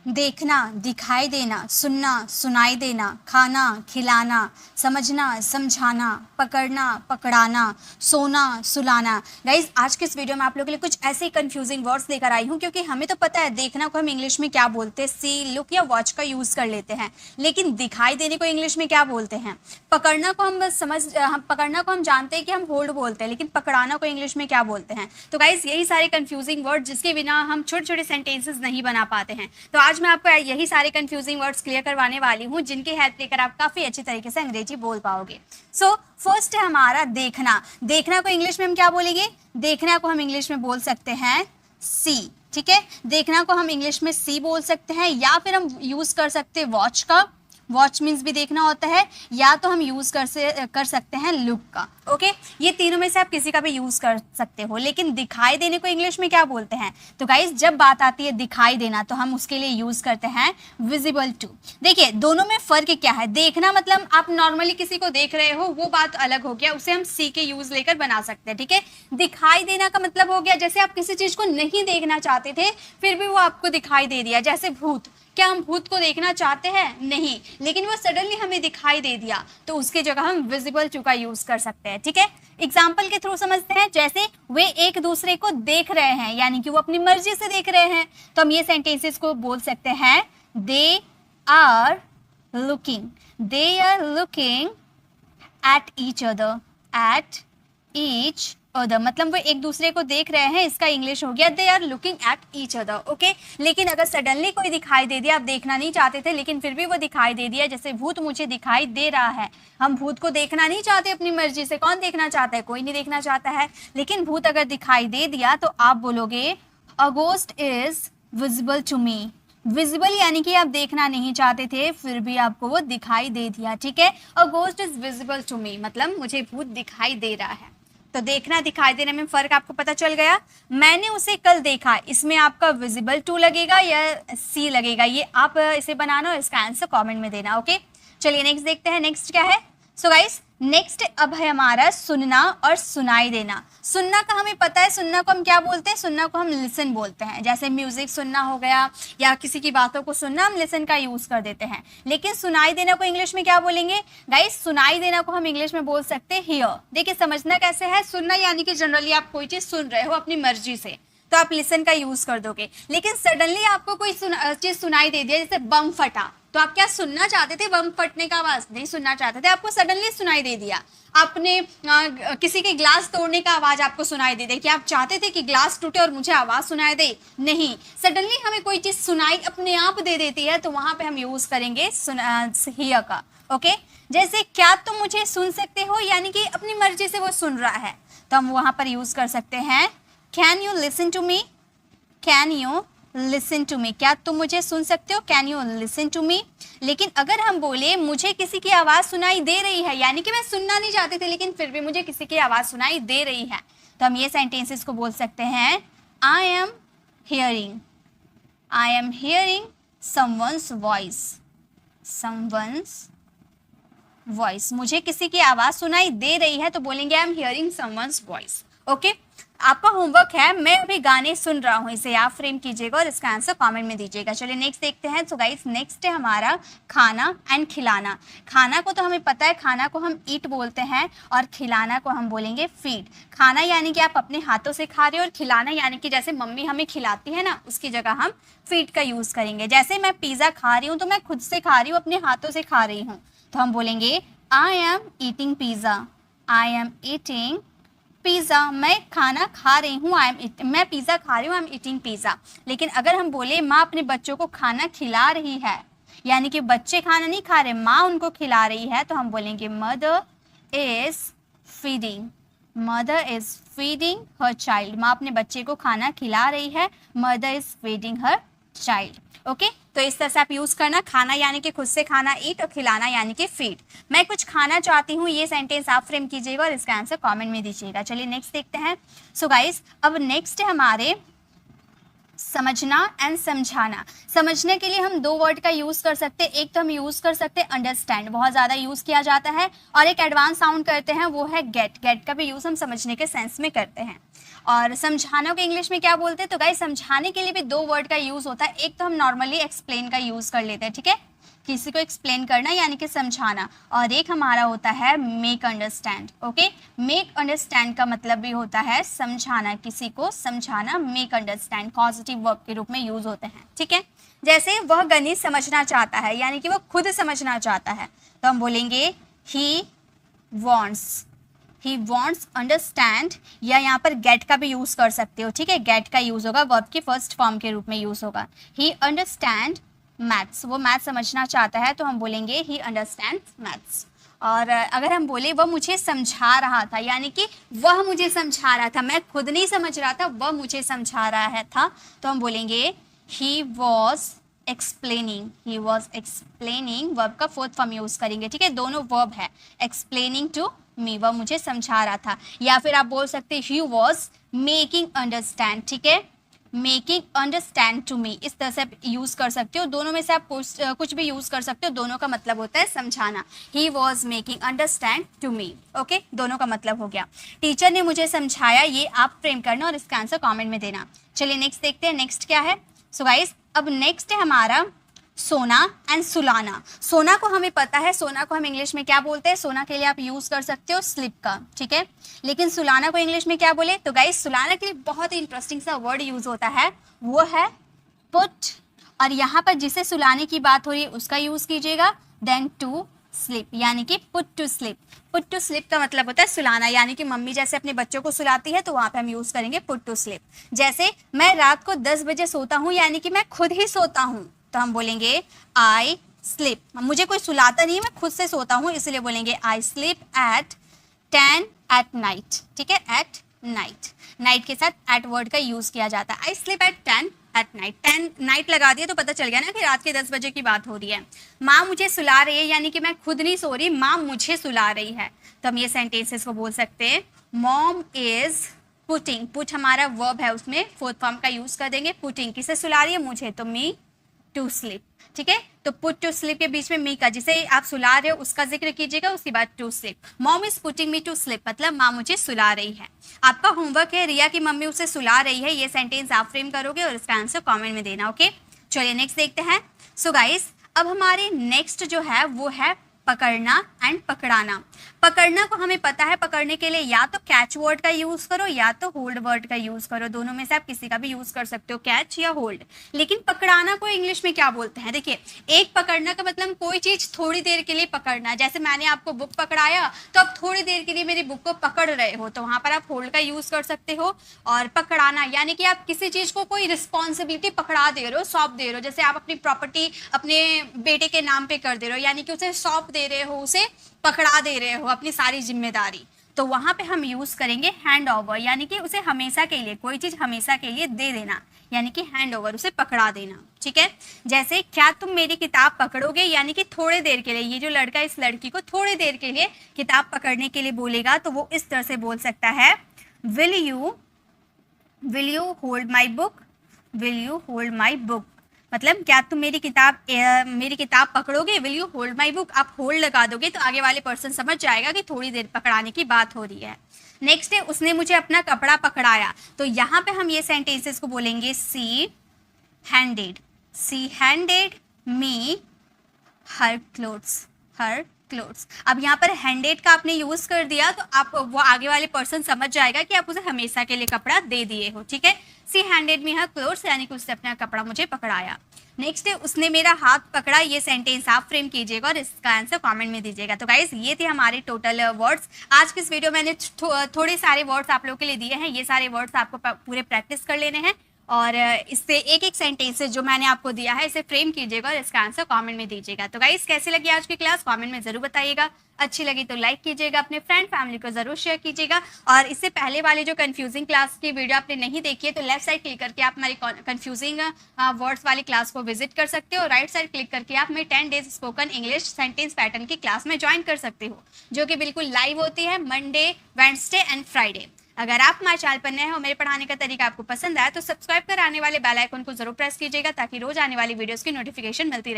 देखना, दिखाई देना, सुनना, सुनाई देना, खाना, खिलाना, समझना, समझाना, पकड़ना, पकड़ाना, सोना, सुलाना। गाइज आज के इस वीडियो में आप लोगों के लिए कुछ ऐसे कंफ्यूजिंग वर्ड्स लेकर आई हूँ, क्योंकि हमें तो पता है देखना को हम इंग्लिश में क्या बोलते हैं, सी, लुक या वॉच का यूज कर लेते हैं, लेकिन दिखाई देने को इंग्लिश में क्या बोलते हैं। पकड़ना को पकड़ना को हम जानते हैं कि हम होल्ड बोलते हैं, लेकिन पकड़ाना को इंग्लिश में क्या बोलते हैं। तो गाइज यही सारे कंफ्यूजिंग वर्ड जिसके बिना हम छोटे छोटे सेंटेंसेस नहीं बना पाते हैं। तो आज मैं आपको यही सारे कंफ्यूजिंग वर्ड्स क्लियर करवाने वाली हूँ, जिनकी हेल्प लेकर आप काफी अच्छी तरीके से अंग्रेजी बोल पाओगे। सो फर्स्ट है हमारा देखना। देखना को इंग्लिश में हम क्या बोलेंगे? देखना को हम इंग्लिश में बोल सकते हैं सी। ठीक है, देखना को हम इंग्लिश में सी बोल सकते हैं, या फिर हम यूज कर सकते हैं वॉच का। वॉच मीन्स भी देखना होता है, या तो हम यूज कर सकते हैं लुक का। ओके, ये तीनों में से आप किसी का भी यूज कर सकते हो, लेकिन दिखाई देने को इंग्लिश में क्या बोलते हैं? तो गाइस जब बात आती है दिखाई देना, तो हम उसके लिए यूज करते हैं विजिबल टू। देखिए दोनों में फर्क क्या है। देखना मतलब आप नॉर्मली किसी को देख रहे हो, वो बात अलग हो गया, उसे हम सी के यूज लेकर बना सकते हैं। ठीक है, दिखाई देना का मतलब हो गया जैसे आप किसी चीज को नहीं देखना चाहते थे, फिर भी वो आपको दिखाई दे दिया। जैसे भूत, क्या हम भूत को देखना चाहते हैं? नहीं, लेकिन वो सडनली हमें दिखाई दे दिया, तो उसकी जगह हम विजिबल टू का यूज कर सकते हैं। ठीक है, एग्जाम्पल के थ्रू समझते हैं। जैसे वे एक दूसरे को देख रहे हैं, यानी कि वो अपनी मर्जी से देख रहे हैं, तो हम ये सेंटेंसेस को बोल सकते हैं they are looking. They are looking at each other. At each other मतलब वो एक दूसरे को देख रहे हैं, इसका इंग्लिश हो गया they are looking at each other. Okay, लेकिन अगर सडनली कोई दिखाई दे दिया, आप देखना नहीं चाहते थे लेकिन फिर भी वो दिखाई दे दिया, जैसे भूत मुझे दिखाई दे रहा है। हम भूत को देखना नहीं चाहते अपनी मर्जी से, कौन देखना चाहता है? कोई नहीं देखना चाहता है, लेकिन भूत अगर दिखाई दे दिया तो आप बोलोगे a ghost is visible to me. Visible यानी कि आप देखना नहीं चाहते थे, फिर भी आपको वो दिखाई दे दिया। ठीक है, a ghost is visible to me मतलब मुझे भूत दिखाई दे रहा है। तो देखना दिखाई देने में फर्क आपको पता चल गया। मैंने उसे कल देखा, इसमें आपका विजिबल टू लगेगा या सी लगेगा, ये आप इसे बनाना और इसका आंसर कमेंट में देना। ओके, चलिए नेक्स्ट देखते हैं। नेक्स्ट क्या है? सो गाइस नेक्स्ट अब है हमारा सुनना और सुनाई देना। सुनना का हमें पता है, सुनना को हम क्या बोलते हैं? सुनना को हम लिसन बोलते हैं। जैसे म्यूजिक सुनना हो गया, या किसी की बातों को सुनना, हम लिसन का यूज कर देते हैं। लेकिन सुनाई देना को इंग्लिश में क्या बोलेंगे? गाइस सुनाई देना को हम इंग्लिश में बोल सकते हैं हियर। देखिए समझना कैसे है। सुनना यानी कि जनरली आप कोई चीज सुन रहे हो अपनी मर्जी से, तो आप लिसन का यूज कर दोगे। लेकिन सडनली आपको कोई चीज सुनाई दे दिया, जैसे बम फटा, तो आप क्या सुनना चाहते थे? बम फटने का आवाज नहीं सुनना चाहते थे, आपको सडनली सुनाई दे दिया। आपने किसी के ग्लास तोड़ने का आवाज आपको सुनाई दे दे, कि आप चाहते थे कि ग्लास टूटे और मुझे आवाज सुनाई दे? नहीं, सडनली हमें कोई चीज सुनाई अपने आप दे देती है, तो वहां पे हम यूज करेंगे हियर का। ओके, जैसे क्या तुम मुझे सुन सकते हो, यानी कि अपनी मर्जी से वो सुन रहा है, तो हम वहां पर यूज कर सकते हैं can you listen to me. Can you listen to me, क्या तुम मुझे सुन सकते हो? Can you listen to me. लेकिन अगर हम बोले मुझे किसी की आवाज सुनाई दे रही है, यानी कि मैं सुनना नहीं चाहते थे लेकिन फिर भी मुझे किसी की आवाज सुनाई दे रही है, तो हम ये सेंटेंसेस को बोल सकते हैं I am hearing. I am hearing someone's voice. Someone's voice, मुझे किसी की आवाज सुनाई दे रही है, तो बोलेंगे I am hearing someone's voice. Okay, आपका होमवर्क है, मैं अभी गाने सुन रहा हूँ, इसे आप फ्रेम कीजिएगा और इसका आंसर कमेंट में दीजिएगा। चलिए नेक्स्ट देखते हैं। सो गाइस नेक्स्ट है हमारा खाना एंड खिलाना। खाना को तो हमें पता है, खाना को हम ईट बोलते हैं, और खिलाना को हम बोलेंगे फीड। खाना यानी कि आप अपने हाथों से खा रहे हो, और खिलाना यानी कि जैसे मम्मी हमें खिलाती है ना, उसकी जगह हम फीड का यूज करेंगे। जैसे मैं पिज्जा खा रही हूँ, तो मैं खुद से खा रही हूँ, अपने हाथों से खा रही हूँ, तो हम बोलेंगे I am eating pizza. I am eating pizza, मैं खाना खा रही हूँ, मैं पिज़्ज़ा खा रही हूँ, आई एम ईटिंग पिज़्ज़ा। लेकिन अगर हम बोले माँ अपने बच्चों को खाना खिला रही है, यानी कि बच्चे खाना नहीं खा रहे, माँ उनको खिला रही है, तो हम बोलेंगे mother is feeding. Mother is feeding her child, माँ अपने बच्चे को खाना खिला रही है, mother is feeding her child. Okay, तो इस तरह से आप यूज करना। खाना यानी कि खुद से खाना ईट, और खिलाना यानी कि फीड। मैं कुछ खाना चाहती हूँ, ये सेंटेंस आप फ्रेम कीजिएगा और इसका आंसर कमेंट में दीजिएगा। चलिए नेक्स्ट देखते हैं। सो गाइस अब नेक्स्ट है हमारे समझना एंड समझाना। समझने के लिए हम दो वर्ड का यूज़ कर सकते हैं। एक तो हम यूज़ कर सकते हैं अंडरस्टैंड, बहुत ज़्यादा यूज़ किया जाता है, और एक एडवांस साउंड करते हैं वो है गेट। गेट का भी यूज़ हम समझने के सेंस में करते हैं। और समझाना को इंग्लिश में क्या बोलते हैं? तो गाइस समझाने के लिए भी दो वर्ड का यूज़ होता है। एक तो हम नॉर्मली एक्सप्लेन का यूज़ कर लेते हैं, ठीक है, किसी को एक्सप्लेन करना यानी कि समझाना, और एक हमारा होता है make understand. Okay, make understand का मतलब भी होता है समझाना, किसी को समझाना। मेक अंडरस्टैंड पॉजिटिव वर्ब के रूप में यूज होते हैं, ठीक है। जैसे वह गणित समझना चाहता है, यानी कि वह खुद समझना चाहता है, तो हम बोलेंगे ही वॉन्ट्स अंडरस्टैंड, या यहाँ पर गेट का भी यूज कर सकते हो, ठीक है। गेट का यूज होगा, वर्ब की फर्स्ट फॉर्म के रूप में यूज होगा। ही अंडरस्टैंड मैथ्स, वो मैथ्स समझना चाहता है, तो हम बोलेंगे ही अंडरस्टैंड्स मैथ्स। और अगर हम बोले वह मुझे समझा रहा था, यानी कि वह मुझे समझा रहा था, मैं खुद नहीं समझ रहा था, वह मुझे समझा रहा है था, तो हम बोलेंगे ही वॉज एक्सप्लेनिंग। वर्ब का फोर्थ फॉर्म यूज करेंगे, ठीक है, दोनों वर्ब है। एक्सप्लेनिंग टू मी, वह मुझे समझा रहा था। या फिर आप बोल सकते ही वॉज मेकिंग अंडरस्टैंड, ठीक है, मेकिंग अंडरस्टैंड टू मी, इस तरह से आप यूज कर सकते हो। दोनों में से आप कुछ भी यूज कर सकते हो, दोनों का मतलब होता है समझाना। He was making understand to me. Okay, दोनों का मतलब हो गया। टीचर ने मुझे समझाया, ये आप फ्रेम करना और इसका आंसर कॉमेंट में देना। चलिए नेक्स्ट देखते हैं, नेक्स्ट क्या है। सो गाइस, अब नेक्स्ट है हमारा सोना एंड सुलाना। सोना को हमें पता है, सोना को हम इंग्लिश में क्या बोलते हैं? सोना के लिए आप यूज कर सकते हो स्लिप का, ठीक है। लेकिन सुलाना को इंग्लिश में क्या बोले? तो गाइस सुलाना के लिए बहुत ही इंटरेस्टिंग सा वर्ड यूज होता है, वो है पुट। और यहाँ पर जिसे सुलाने की बात हो रही है उसका यूज कीजिएगा, देन टू स्लिप, यानी कि put to sleep. Put to sleep का मतलब होता है सुलाना, यानी कि मम्मी जैसे अपने बच्चों को सुलाती है, तो वहां पे हम यूज करेंगे पुट टू स्लिप। जैसे मैं रात को 10 बजे सोता हूँ, यानी कि मैं खुद ही सोता हूँ, तो हम बोलेंगे आई स्लिप। मुझे कोई सुलाता नहीं, मैं खुद से सोता हूँ, इसलिए बोलेंगे आई स्लिप एट 10 एट नाइट, ठीक है, एट नाइट। नाइट के साथ एट वर्ड का यूज किया जाता है। I slip at 10 at night. 10 night लगा दिया तो पता चल गया ना कि रात के 10 बजे की बात हो रही है। माँ मुझे सुला रही है, यानी कि मैं खुद नहीं सो रही, माँ मुझे सुला रही है, तो हम ये सेंटेंसेस को बोल सकते हैं मॉम इज पुटिंग। पुट हमारा वर्ब है, उसमें फोर्थ फॉर्म का यूज कर देंगे। पुटिंग किसे सुला रही है? मुझे, तो मी टू स्लीप, ठीक है। तो पुट टू स्लीप के बीच में मी का, जिसे आप सुला रहे हो उसका जिक्र कीजिएगा, उसके बाद to sleep. Mom is putting me to sleep, मतलब माँ मुझे सुला रही है। आपका होमवर्क है, रिया की मम्मी उसे सुला रही है, ये सेंटेंस आप फ्रेम करोगे और इसका आंसर कमेंट में देना। ओके, चलिए नेक्स्ट देखते हैं। सो गाइस, अब हमारे नेक्स्ट जो है वो है पकड़ना एंड पकड़ाना। पकड़ना को हमें पता है, पकड़ने के लिए या तो कैच वर्ड का यूज करो या तो होल्ड वर्ड का यूज करो, दोनों में से आप किसी का भी यूज कर सकते हो, कैच या होल्ड। लेकिन पकड़ाना को इंग्लिश में क्या बोलते हैं? देखिए, एक पकड़ना का मतलब कोई चीज थोड़ी देर के लिए पकड़ना। जैसे मैंने आपको बुक पकड़ाया, तो आप थोड़ी देर के लिए मेरी बुक को पकड़ रहे हो, तो वहां पर आप होल्ड का यूज कर सकते हो। और पकड़ाना यानी कि आप किसी चीज को कोई रिस्पॉन्सिबिलिटी पकड़ा दे रहे हो, सौंप दे रहे हो। जैसे आप अपनी प्रॉपर्टी अपने बेटे के नाम पे कर दे रहे हो, यानी कि उसे सौंप दे रहे हो, उसे पकड़ा दे रहे हो अपनी सारी जिम्मेदारी, तो वहां पे हम यूज करेंगे हैंड ओवर, यानी कि उसे हमेशा के लिए, कोई चीज हमेशा के लिए दे देना, यानी कि हैंड ओवर, उसे पकड़ा देना, ठीक है। जैसे क्या तुम मेरी किताब पकड़ोगे, यानी कि थोड़ी देर के लिए, ये जो लड़का इस लड़की को थोड़ी देर के लिए किताब पकड़ने के लिए बोलेगा, तो वो इस तरह से बोल सकता है will you hold my book, will you hold my book, मतलब क्या तुम मेरी किताब पकड़ोगे, will you hold my book. आप होल्ड लगा दोगे तो आगे वाले पर्सन समझ जाएगा कि थोड़ी देर पकड़ाने की बात हो रही है। नेक्स्ट है उसने मुझे अपना कपड़ा पकड़ाया, तो यहाँ पे हम ये सेंटेंसेस को बोलेंगे सी हैंडेड मी हर क्लोथ्स। अब यहाँ पर हैंडेड का आपने यूज कर दिया, तो आप वो आगे वाले पर्सन समझ जाएगा कि आप उसे हमेशा के लिए कपड़ा दे दिए हो, ठीक है। सी हैंडेड मी हर क्लोथ्स, यानी कि उसने अपना कपड़ा मुझे पकड़ाया। नेक्स्ट है उसने मेरा हाथ पकड़ा, ये सेंटेंस आप फ्रेम कीजिएगा और इसका आंसर कमेंट में दीजिएगा। तो गाइस, ये थे हमारे टोटल वर्ड्स। आज की इस वीडियो में मैंने थोड़े सारे वर्ड्स आप लोगों के लिए दिए हैं, ये सारे वर्ड्स आपको पूरे प्रैक्टिस कर लेने हैं, और इससे एक एक सेंटेंस जो मैंने आपको दिया है इसे फ्रेम कीजिएगा और इसका आंसर कमेंट में दीजिएगा। तो गाइस, कैसी लगी आज की क्लास कमेंट में जरूर बताइएगा। अच्छी लगी तो लाइक कीजिएगा, अपने फ्रेंड फैमिली को जरूर शेयर कीजिएगा। और इससे पहले वाली जो कंफ्यूजिंग क्लास की वीडियो आपने नहीं देखी है, तो लेफ्ट साइड क्लिक करके आप हमारी कंफ्यूजिंग वर्ड्स वाली क्लास को विजिट कर सकते हो, और राइट साइड क्लिक करके आप मेरी 10 days spoken English sentence pattern की क्लास में ज्वाइन कर सकते हो, जो कि बिल्कुल लाइव होती है मंडे, वेडनेसडे एंड फ्राइडे। अगर आप हमारे चैनल पर नए हो, मेरे पढ़ाने का तरीका आपको पसंद आया तो सब्सक्राइब कर आने वाले बेल आइकन को जरूर प्रेस कीजिएगा ताकि रोज आने वाली वीडियोस की नोटिफिकेशन मिलती रहे।